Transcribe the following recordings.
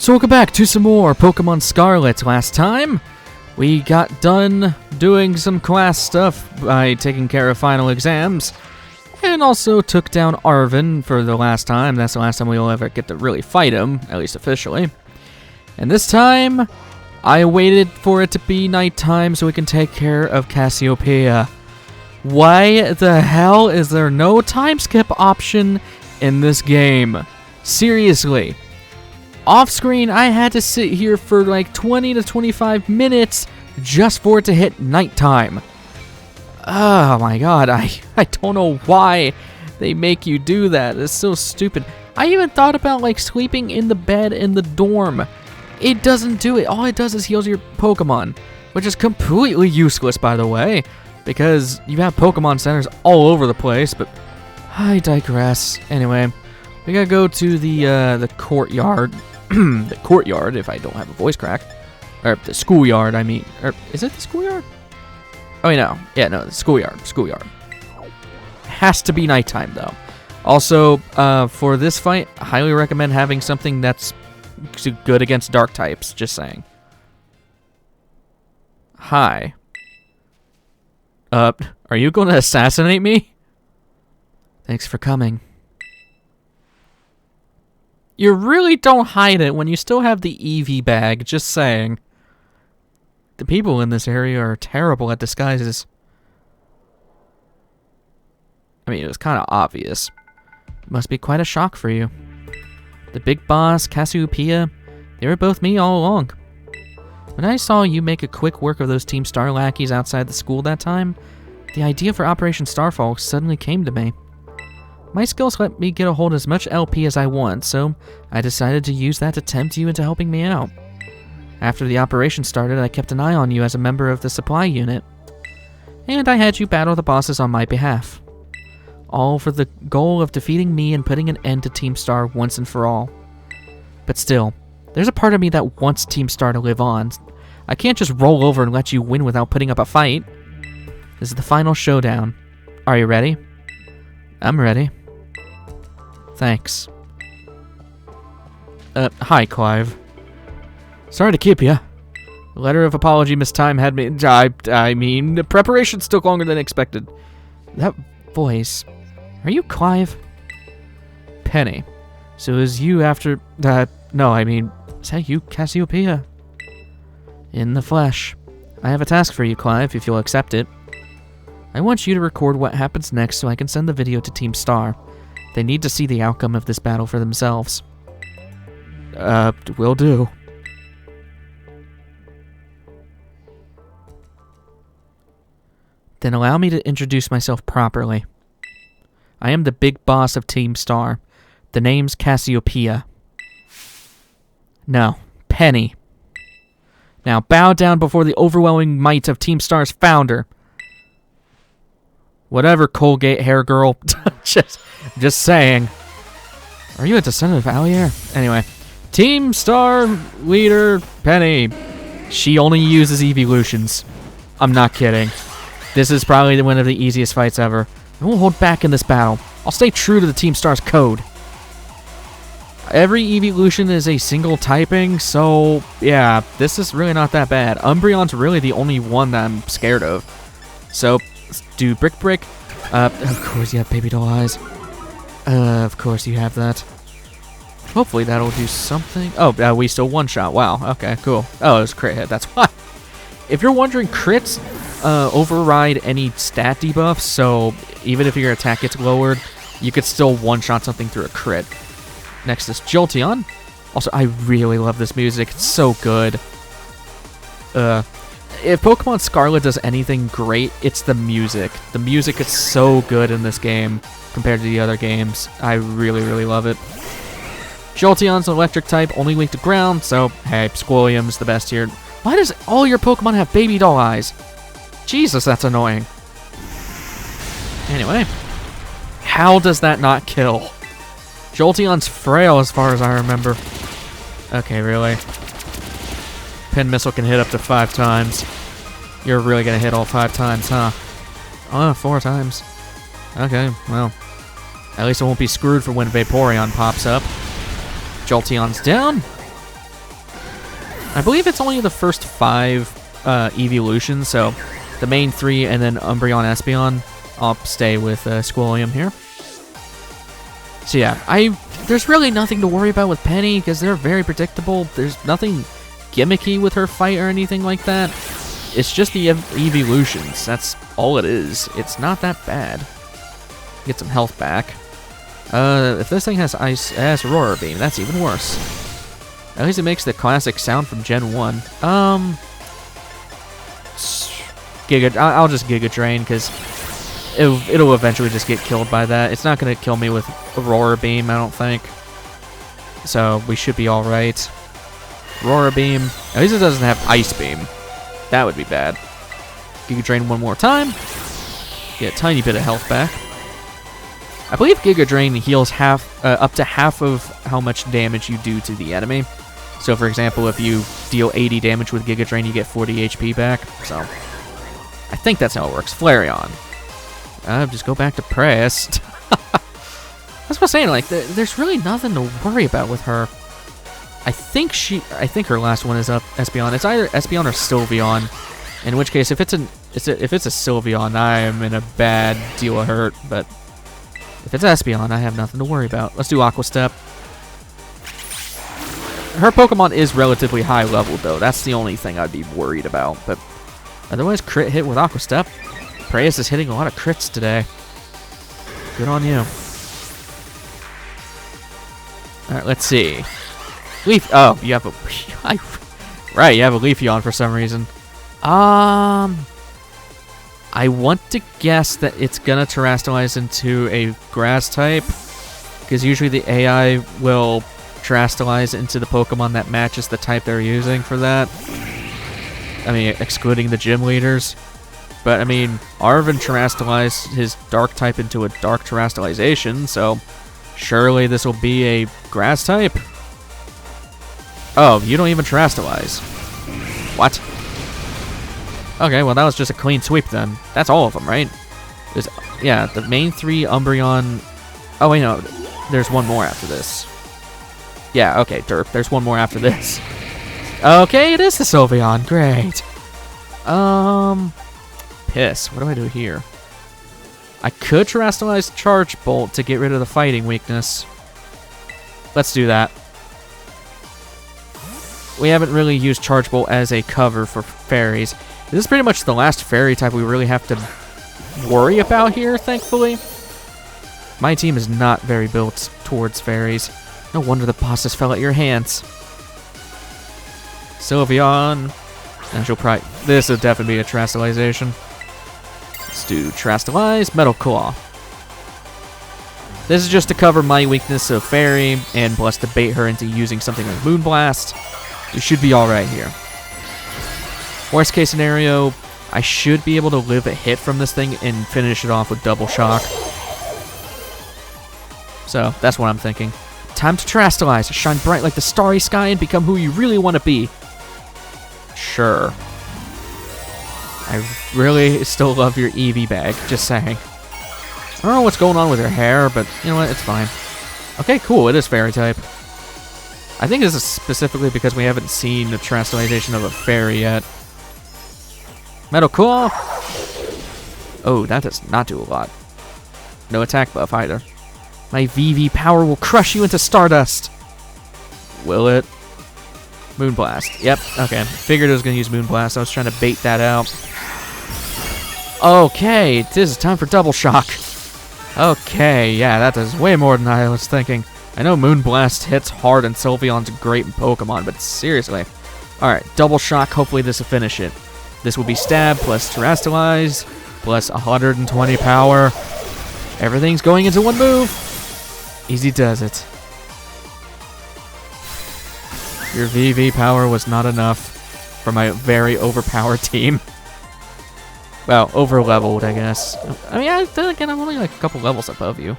So welcome back to some more Pokemon Scarlet. Last time, we got done doing some class stuff by taking care of final exams, and also took down Arvin for the last time. That's the last time we'll ever get to really fight him, at least officially. And this time, I waited for it to be nighttime so we can take care of Cassiopeia. Why the hell is there no time skip option in this game? Seriously. Off screen, I had to sit here for like 20 to 25 minutes just for it to hit nighttime. Oh my god, I don't know why they make you do that. It's so stupid. I even thought about like sleeping in the bed in the dorm. It doesn't do it. All it does is heals your Pokemon, which is completely useless, by the way, because you have Pokemon centers all over the place, but I digress. Anyway, we gotta go to the courtyard. The courtyard, if I don't have a voice crack. Or the schoolyard, I mean. Or is it the schoolyard? Oh, no. Yeah, no, the schoolyard. Schoolyard. Has to be nighttime, though. Also, for this fight, I highly recommend having something that's good against dark types. Just saying. Hi. Are you going to assassinate me? Thanks for coming. You really don't hide it when you still have the VeeVee bag, just saying. The people in this area are terrible at disguises. I mean, it was kind of obvious. It must be quite a shock for you. The big boss, Cassiopeia, they were both me all along. When I saw you make a quick work of those Team Star lackeys outside the school that time, the idea for Operation Starfall suddenly came to me. My skills let me get a hold of as much LP as I want, so I decided to use that to tempt you into helping me out. After the operation started, I kept an eye on you as a member of the supply unit, and I had you battle the bosses on my behalf. All for the goal of defeating me and putting an end to Team Star once and for all. But still, there's a part of me that wants Team Star to live on. I can't just roll over and let you win without putting up a fight. This is the final showdown. Are you ready? I'm ready. Thanks. Hi, Clive. Sorry to keep you. The letter of apology mistime had me... I mean, the preparations took longer than expected. That voice... Are you Clive? Penny. So is you after... no, I mean... Is that you, Cassiopeia? In the flesh. I have a task for you, Clive, if you'll accept it. I want you to record what happens next so I can send the video to Team Star. They need to see the outcome of this battle for themselves. Will do. Then allow me to introduce myself properly. I am the big boss of Team Star. The name's Cassiopeia. No, Penny. Now bow down before the overwhelming might of Team Star's founder. Whatever, Colgate hair girl. just saying. Are you a descendant of Allier? Anyway, Team Star leader Penny. She only uses evolutions. I'm not kidding. This is probably one of the easiest fights ever. I won't hold back in this battle. I'll stay true to the Team Star's code. Every evolution is a single typing, so yeah, this is really not that bad. Umbreon's really the only one that I'm scared of. So, let's do Brick. Of course you have baby doll eyes. Of course you have that. Hopefully that'll do something. Oh, we still one-shot. Wow, okay, cool. Oh, it was a crit hit, that's why. If you're wondering, crits override any stat debuffs, so even if your attack gets lowered, you could still one-shot something through a crit. Next is Jolteon. Also, I really love this music. It's so good. If Pokemon Scarlet does anything great, it's the music. The music is so good in this game compared to the other games. I really, really love it. Jolteon's an electric type, only weak to ground, so hey, Squilliam's the best here. Why does all your Pokemon have baby doll eyes? Jesus, that's annoying. Anyway, how does that not kill? Jolteon's frail as far as I remember. Okay, really? Pin Missile can hit up to 5 times. You're really gonna hit all 5 times, huh? Oh, 4 times. Okay, well. At least I won't be screwed for when Vaporeon pops up. Jolteon's down. I believe it's only the first 5 evolutions, so the main 3 and then Umbreon, Espeon. I'll stay with Squilliam here. So yeah, there's really nothing to worry about with Penny because they're very predictable. There's nothing gimmicky with her fight or anything like that. It's just the evolutions. That's all it is. It's not that bad. Get some health back. If this thing has Ice, it has Aurora Beam. That's even worse. At least it makes the classic sound from Gen 1. I'll just Giga Drain because it'll eventually just get killed by that. It's not going to kill me with Aurora Beam, I don't think. So we should be alright. Aurora Beam. At least it doesn't have Ice Beam. That would be bad. Giga Drain one more time. Get a tiny bit of health back. I believe Giga Drain heals up to half of how much damage you do to the enemy. So for example, if you deal 80 damage with Giga Drain, you get 40 HP back. So I think that's how it works. Flareon. Just go back to Pressed. That's what I'm saying. Like, there's really nothing to worry about with her. I think her last one is up Espeon. It's either Espeon or Sylveon. In which case, if it's a Sylveon, I am in a bad deal of hurt. But if it's Espeon, I have nothing to worry about. Let's do Aqua Step. Her Pokemon is relatively high level, though. That's the only thing I'd be worried about. But otherwise, crit hit with Aqua Step. Preyas is hitting a lot of crits today. Good on you. Alright, let's see. Leaf. Oh, you have a. Right, you have a Leafeon for some reason. I want to guess that it's gonna Terrastallize into a Grass type, because usually the AI will Terrastallize into the Pokemon that matches the type they're using for that. I mean, excluding the gym leaders. But I mean, Arven Terrastallized his Dark type into a Dark Terrastallization, so surely this will be a Grass type. Oh, you don't even Terrastallize. What? Okay, well that was just a clean sweep then. That's all of them, right? Yeah, the main 3 Umbreon. Oh wait, no, there's one more after this. Yeah, okay, derp. There's one more after this. Okay, it is the Sylveon. Great. Piss. What do I do here? I could Terrastallize Charge Bolt to get rid of the fighting weakness. Let's do that. We haven't really used Charge Bolt as a cover for fairies. This is pretty much the last fairy type we really have to worry about here, thankfully. My team is not very built towards fairies. No wonder the bosses fell at your hands. Sylveon. And she'll probably... This will definitely be a Terrastallization. Let's do Terrastallize, Metal Claw. This is just to cover my weakness of Fairy, and plus to bait her into using something like Moonblast. We should be alright here. Worst case scenario, I should be able to live a hit from this thing and finish it off with Double Shock. So, that's what I'm thinking. Time to Terrastallize, shine bright like the starry sky and become who you really want to be. Sure. I really still love your Eevee bag, just saying. I don't know what's going on with her hair, but you know what, it's fine. Okay, cool, it is Fairy type. I think this is specifically because we haven't seen the Terrastallization of a Fairy yet. Metal Claw! Oh, that does not do a lot. No attack buff either. My VeeVee power will crush you into stardust! Will it? Moonblast. Yep, okay. Figured it was going to use Moonblast. I was trying to bait that out. Okay, this is time for Double Shock. Okay, yeah, that does way more than I was thinking. I know Moonblast hits hard and Sylveon's great in Pokemon, but seriously. Alright, Double Shock. Hopefully this will finish it. This will be Stab plus Terrastallize plus 120 power. Everything's going into one move. Easy does it. Your VeeVee power was not enough for my very overpowered team. Well, over-leveled, I guess. I mean, then again, I'm only like a couple levels above you.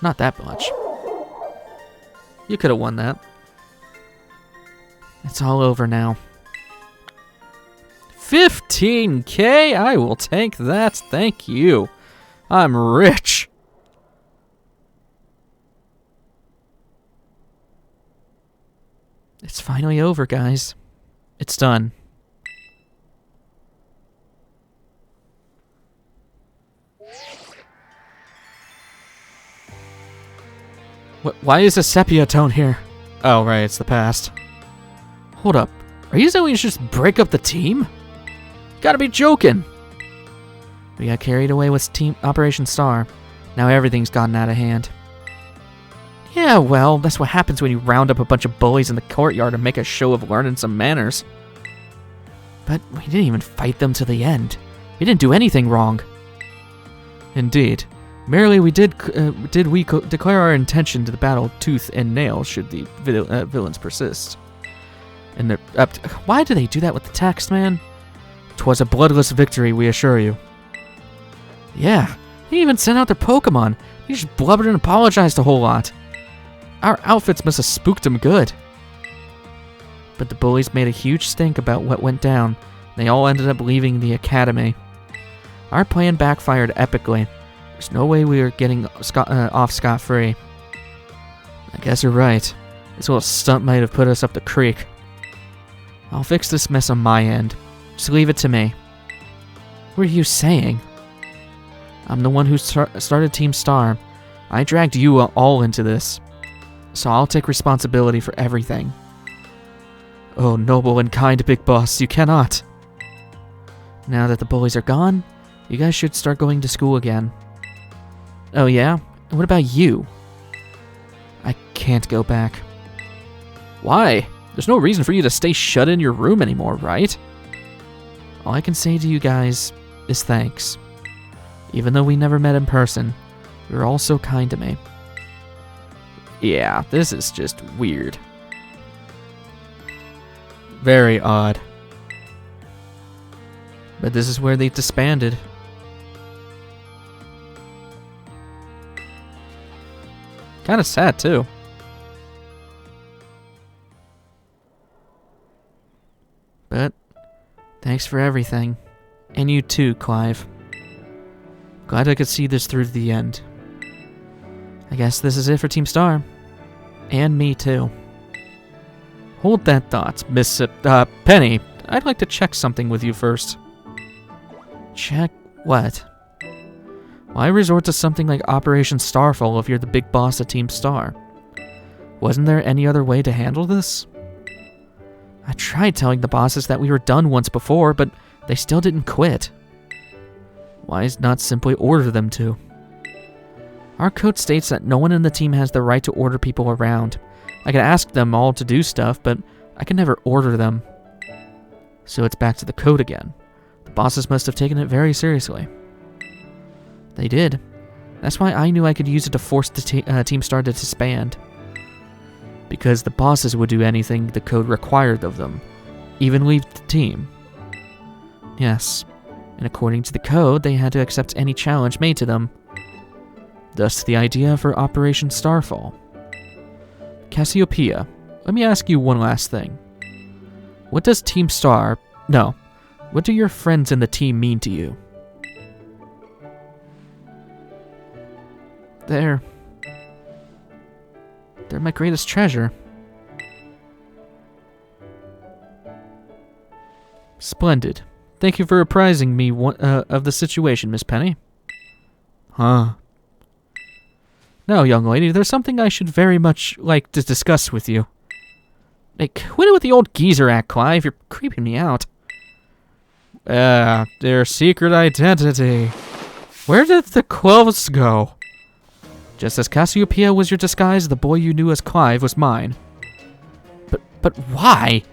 Not that much. You could have won that. It's all over now. 15K? I will take that. Thank you. I'm rich. It's finally over, guys. It's done. Why is a sepia tone here? Oh, right, it's the past. Hold up. Are you saying we should just break up the team? You gotta be joking. We got carried away with Team Operation Star. Now everything's gotten out of hand. Yeah, well, that's what happens when you round up a bunch of bullies in the courtyard and make a show of learning some manners. But we didn't even fight them to the end. We didn't do anything wrong. Indeed. Merely we did declare our intention to the battle tooth and nail should the villains persist. And why do they do that with the text, man? 'Twas a bloodless victory, we assure you. Yeah, they even sent out their Pokémon. He just blubbered and apologized a whole lot. Our outfits must have spooked him good. But the bullies made a huge stink about what went down. They all ended up leaving the academy. Our plan backfired epically. There's no way we were getting off scot-free. I guess you're right. This little stunt might have put us up the creek. I'll fix this mess on my end. Just leave it to me. What are you saying? I'm the one who started Team Star. I dragged you all into this. So I'll take responsibility for everything. Oh, noble and kind Big Boss, you cannot. Now that the bullies are gone, you guys should start going to school again. Oh yeah? And what about you? I can't go back. Why? There's no reason for you to stay shut in your room anymore, right? All I can say to you guys is thanks. Even though we never met in person, you were all so kind to me. Yeah, this is just weird. Very odd. But this is where they disbanded. Kind of sad, too. But, thanks for everything. And you too, Clive. Glad I could see this through to the end. I guess this is it for Team Star. And me, too. Hold that thought, Miss, Penny. I'd like to check something with you first. Check what? Why resort to something like Operation Starfall if you're the big boss of Team Star? Wasn't there any other way to handle this? I tried telling the bosses that we were done once before, but they still didn't quit. Why not simply order them to? Our code states that no one in the team has the right to order people around. I can ask them all to do stuff, but I can never order them. So it's back to the code again. The bosses must have taken it very seriously. They did. That's why I knew I could use it to force the Team Star to disband. Because the bosses would do anything the code required of them, even leave the team. Yes, and according to the code, they had to accept any challenge made to them. Thus the idea for Operation Starfall. Cassiopeia, let me ask you one last thing. What does Team Star... No, what do your friends in the team mean to you? They're my greatest treasure. Splendid. Thank you for apprising me of the situation, Miss Penny. Huh. Now, young lady, there's something I should very much like to discuss with you. Hey, quit it with the old geezer act, Clive. You're creeping me out. Their secret identity. Where did the clothes go? Just as Cassiopeia was your disguise, the boy you knew as Clive was mine. But why?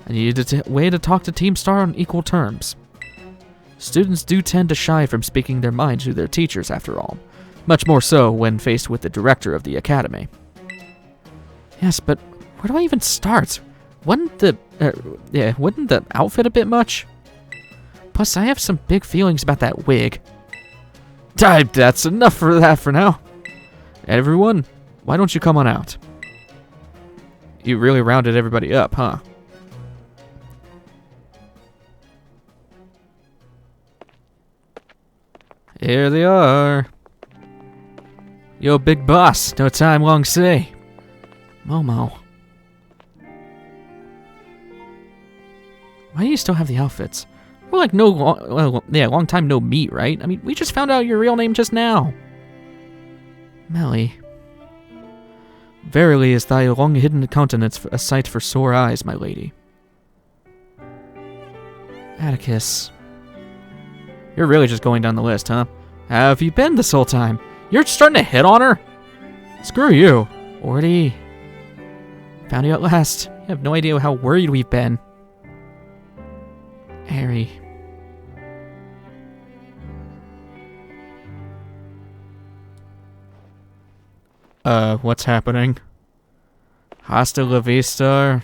I needed a way to talk to Team Star on equal terms. Students do tend to shy from speaking their mind to their teachers, after all. Much more so when faced with the director of the academy. Yes, but where do I even start? Wouldn't the outfit a bit much? Plus, I have some big feelings about that wig. That's enough for that for now. Everyone, why don't you come on out? You really rounded everybody up, huh? Here they are. Yo, big boss, no time long say. Momo. Why do you still have the outfits? We're like long time no meet, right? I mean, we just found out your real name just now. Melly. Verily is thy long-hidden countenance a sight for sore eyes, my lady. Atticus. You're really just going down the list, huh? How have you been this whole time? You're starting to hit on her? Screw you. Orty. Found you at last. You have no idea how worried we've been. Harry. What's happening? Hasta la vista?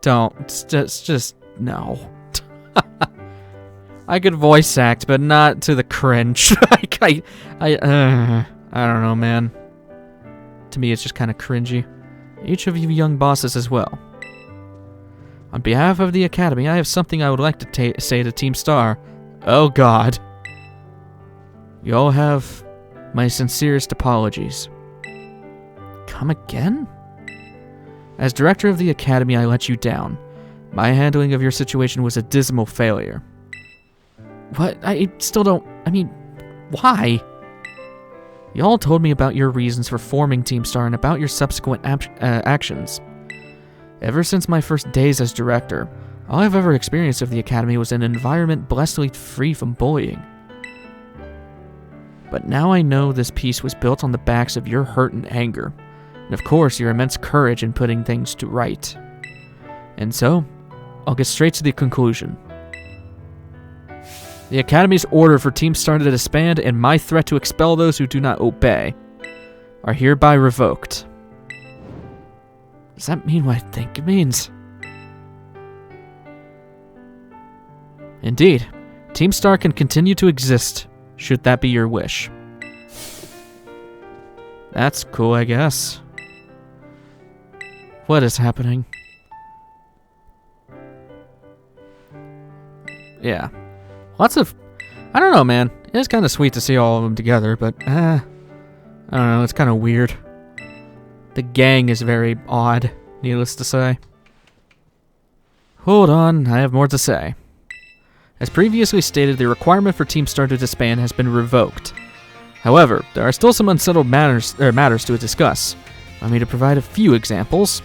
Don't. Just no. I could voice act, but not to the cringe. I don't know, man. To me, it's just kind of cringy. Each of you young bosses as well. On behalf of the Academy, I have something I would like to say to Team Star. Oh, God. You all have my sincerest apologies. Come again? As director of the Academy, I let you down. My handling of your situation was a dismal failure. What? I still don't... I mean, why? You all told me about your reasons for forming Team Star and about your subsequent actions. Ever since my first days as director, all I've ever experienced of the Academy was an environment blessedly free from bullying. But now I know this peace was built on the backs of your hurt and anger, and of course your immense courage in putting things to right. And so, I'll get straight to the conclusion. The Academy's order for Team Star to disband and my threat to expel those who do not obey are hereby revoked. Does that mean what I think it means? Indeed, Team Star can continue to exist, should that be your wish. That's cool, I guess. What is happening? Yeah. Lots of... I don't know, man. It's kind of sweet to see all of them together, but... I don't know, it's kind of weird. The gang is very odd, needless to say. Hold on, I have more to say. As previously stated, the requirement for Team Star to disband has been revoked. However, there are still some unsettled matters to discuss. Allow me to provide a few examples.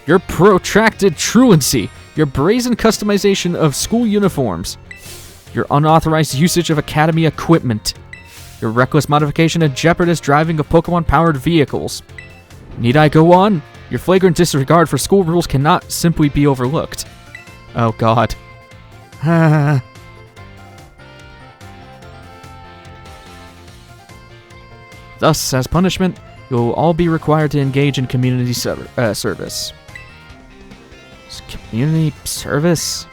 Your protracted truancy, your brazen customization of school uniforms, your unauthorized usage of Academy equipment, your reckless modification and jeopardous driving of Pokemon-powered vehicles. Need I go on? Your flagrant disregard for school rules cannot simply be overlooked. Oh, God. Thus, as punishment, you will all be required to engage in community service. Community service?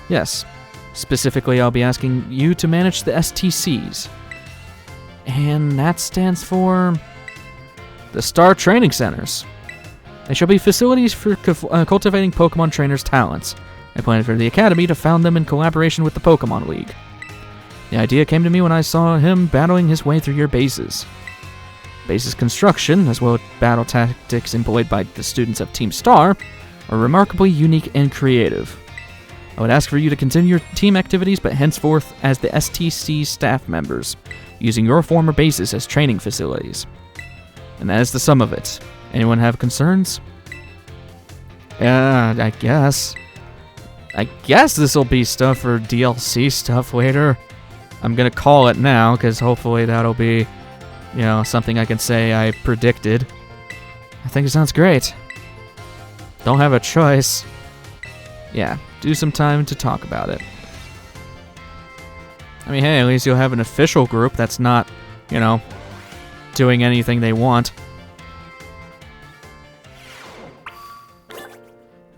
Yes. Specifically, I'll be asking you to manage the STCs. And that stands for... the Star Training Centers. They shall be facilities for cultivating Pokemon trainers' talents. I plan for the Academy to found them in collaboration with the Pokemon League. The idea came to me when I saw him battling his way through your bases. Bases construction, as well as battle tactics employed by the students of Team Star, are remarkably unique and creative. I would ask for you to continue your team activities, but henceforth as the STC staff members, using your former bases as training facilities. And that is the sum of it. Anyone have concerns? Yeah, I guess. I guess this will be stuff for DLC stuff later. I'm gonna call it now, because hopefully that'll be, you know, something I can say I predicted. I think it sounds great. Don't have a choice. Yeah, do some time to talk about it. I mean, hey, at least you'll have an official group that's not, you know, doing anything they want.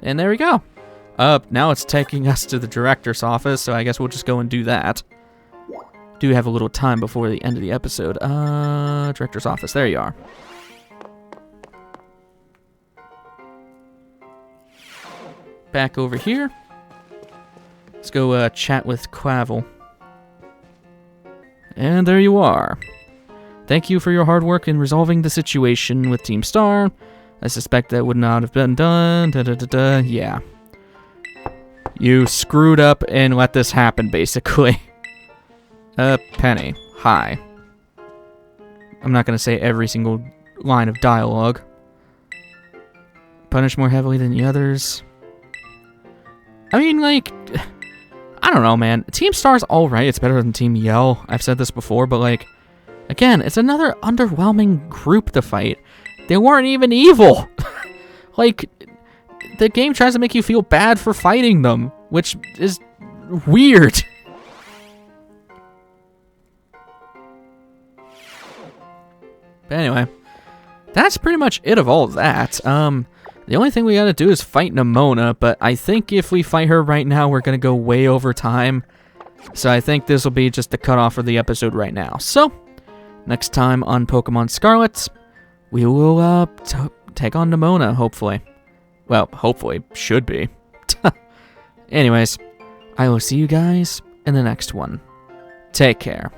And there we go. Now it's taking us to the director's office, so I guess we'll just go and do that. Do have a little time before the end of the episode. Director's office, there you are. Back over here. Let's go chat with Quavel. And there you are. Thank you for your hard work in resolving the situation with Team Star. I suspect that would not have been done. Yeah. You screwed up and let this happen, basically. Penny. Hi. I'm not going to say every single line of dialogue. Punish more heavily than the others. I mean, like, I don't know, man. Team Star's alright. It's better than Team Yell. I've said this before, but, like, again, it's another underwhelming group to fight. They weren't even evil. Like, the game tries to make you feel bad for fighting them, which is weird. But anyway, that's pretty much it of all of that. The only thing we gotta do is fight Nimona, but I think if we fight her right now, we're gonna go way over time. So I think this will be just the cutoff for the episode right now. So, next time on Pokemon Scarlet, we will take on Nimona, hopefully. Well, hopefully, should be. Anyways, I will see you guys in the next one. Take care.